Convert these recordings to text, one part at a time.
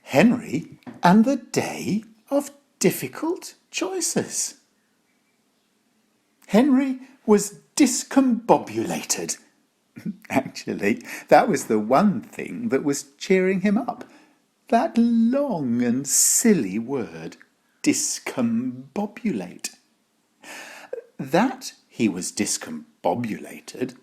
Henry and the Day of Difficult Choices. Henry was discombobulated. Actually, that was the one thing that was cheering him up. That long and silly word, discombobulate. That he was discombobulated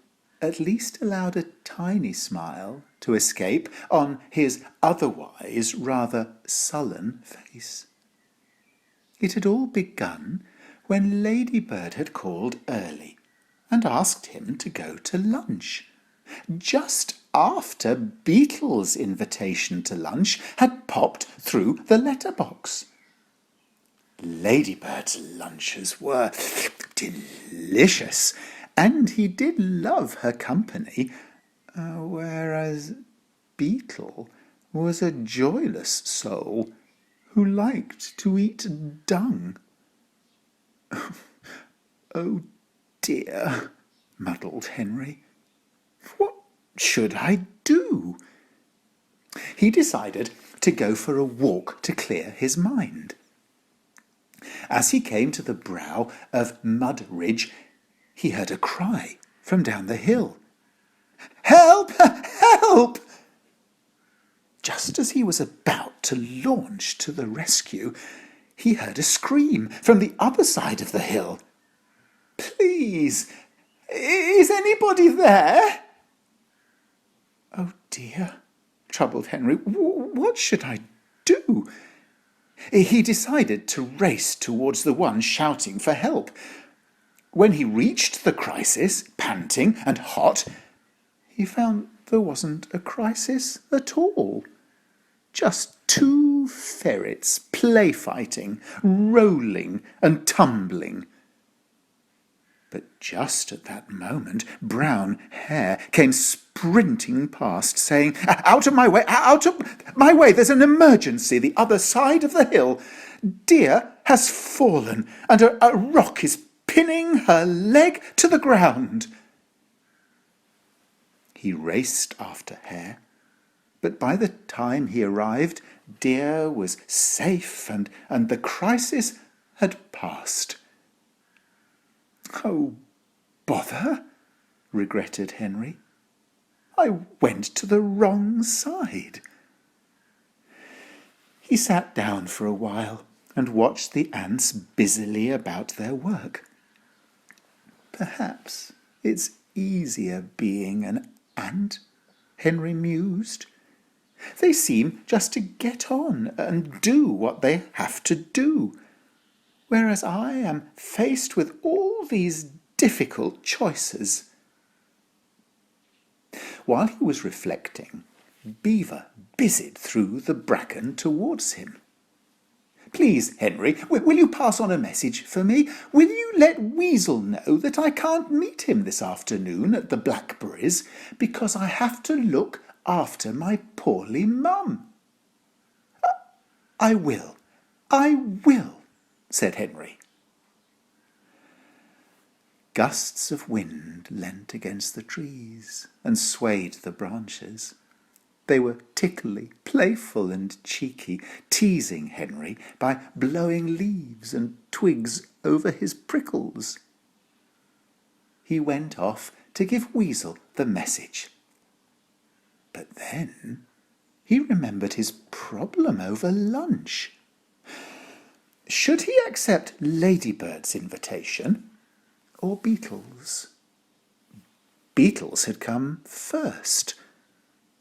at least allowed a tiny smile to escape on his otherwise rather sullen face. It had all begun when Ladybird had called early and asked him to go to lunch, just after Beetle's invitation to lunch had popped through the letterbox. Ladybird's lunches were delicious, and he did love her company, whereas Beetle was a joyless soul who liked to eat dung. "Oh dear," muddled Henry. "What should I do?" He decided to go for a walk to clear his mind. As he came to the brow of Mud Ridge, he heard a cry from down the hill. "Help! Help!" Just as he was about to launch to the rescue, he heard a scream from the other side of the hill. "Please, is anybody there?" "Oh dear," troubled Henry. "What should I do?" He decided to race towards the one shouting for help. When he reached the crisis, panting and hot, he found there wasn't a crisis at all. Just two ferrets play-fighting, rolling and tumbling. But just at that moment, Brown Hare came sprinting past, saying, "Out of my way! Out of my way! There's an emergency the other side of the hill. Deer has fallen, and a rock is pinning her leg to the ground." He raced after Hare, but by the time he arrived, Deer was safe and the crisis had passed. "Oh, bother," regretted Henry. "I went to the wrong side." He sat down for a while and watched the ants busily about their work. "Perhaps it's easier being an ant," Henry mused. "They seem just to get on and do what they have to do, whereas I am faced with all these difficult choices." While he was reflecting, Beaver busied through the bracken towards him. "Please, Henry, will you pass on a message for me? Will you let Weasel know that I can't meet him this afternoon at the blackberries because I have to look after my poorly mum?" I will, said Henry. Gusts of wind leant against the trees and swayed the branches. They were tickly, playful and cheeky, teasing Henry by blowing leaves and twigs over his prickles. He went off to give Weasel the message. But then he remembered his problem over lunch. Should he accept Ladybird's invitation or Beetle's? Beetle's had come first,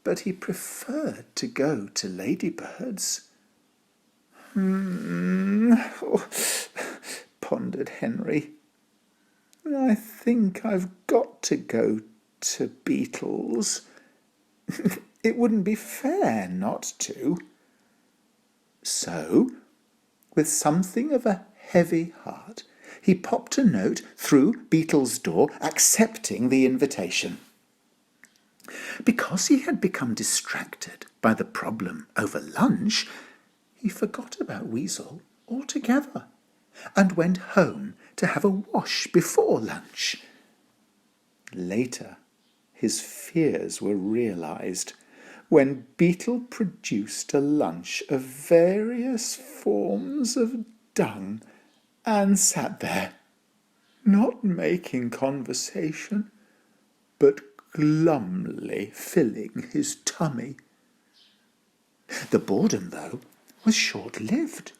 but he preferred to go to Ladybird's. Pondered Henry. "I think I've got to go to Beetle's. It wouldn't be fair not to." So, with something of a heavy heart, he popped a note through Beetle's door accepting the invitation. Because he had become distracted by the problem over lunch, he forgot about Weasel altogether and went home to have a wash before lunch. Later, his fears were realized when Beetle produced a lunch of various forms of dung and sat there, not making conversation, but glumly filling his tummy. The boredom, though, was short-lived,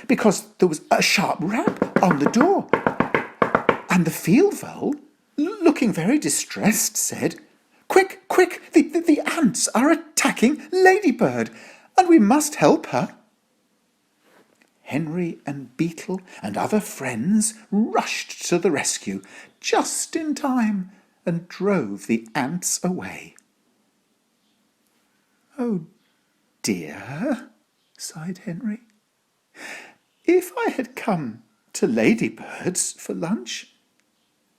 because there was a sharp rap on the door, and the field vole, looking very distressed, said, "Quick, quick, the ants are attacking Ladybird, and we must help her." Henry and Beetle and other friends rushed to the rescue just in time and drove the ants away. "Oh dear," sighed Henry. "If I had come to Ladybird's for lunch,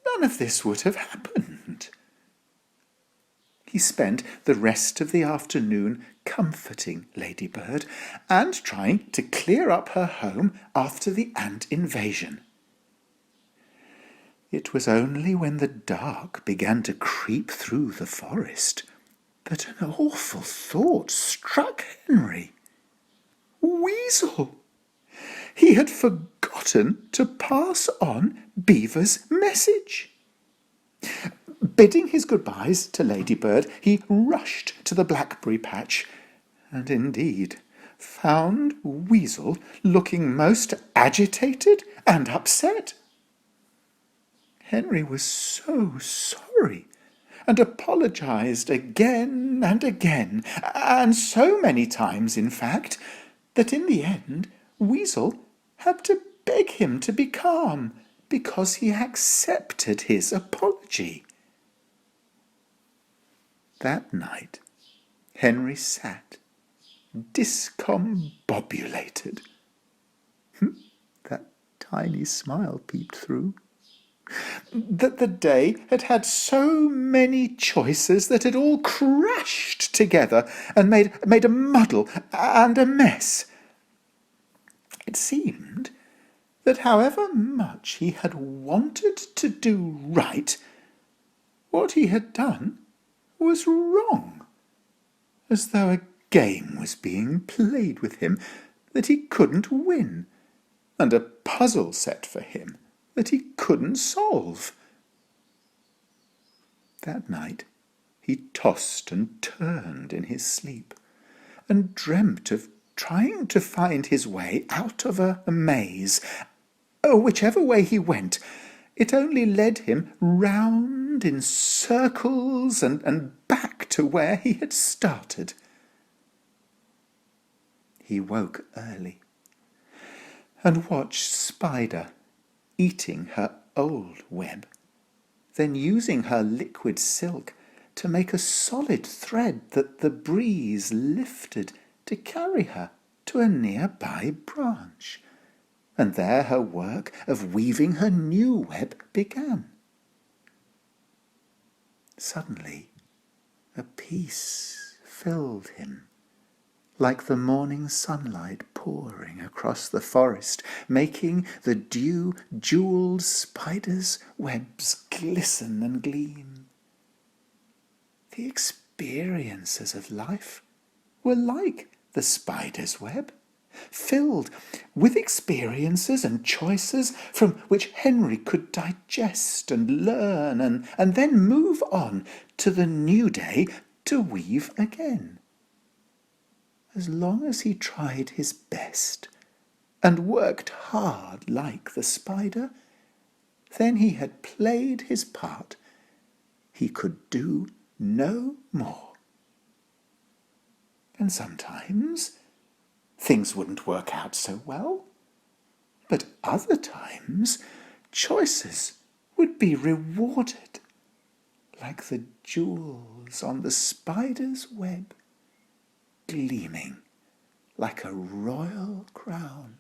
none of this would have happened." He spent the rest of the afternoon comforting Ladybird and trying to clear up her home after the ant invasion. It was only when the dark began to creep through the forest that an awful thought struck Henry. Weasel! He had forgotten to pass on Beaver's message. Bidding his goodbyes to Ladybird, he rushed to the blackberry patch, and indeed found Weasel looking most agitated and upset. Henry was so sorry, and apologized again and again, and so many times, in fact, that in the end Weasel had to beg him to be calm, because he accepted his apology. That night Henry sat discombobulated. That tiny smile peeped through. That the day had had so many choices that it all crashed together and made a muddle and a mess. It seemed that however much he had wanted to do right, what he had done was wrong, as though a game was being played with him that he couldn't win, and a puzzle set for him that he couldn't solve. That night he tossed and turned in his sleep, and dreamt of trying to find his way out of a maze. Whichever way he went, it only led him round in circles and back to where he had started. He woke early and watched Spider eating her old web, then using her liquid silk to make a solid thread that the breeze lifted to carry her to a nearby branch, and there her work of weaving her new web began. Suddenly a peace filled him, like the morning sunlight pouring across the forest, making the dew-jewelled spider's webs glisten and gleam. The experiences of life were like the spider's web, filled with experiences and choices from which Henry could digest and learn and then move on to the new day to weave again. As long as he tried his best and worked hard like the spider, then he had played his part. He could do no more. And sometimes things wouldn't work out so well, but other times choices would be rewarded, like the jewels on the spider's web, gleaming like a royal crown.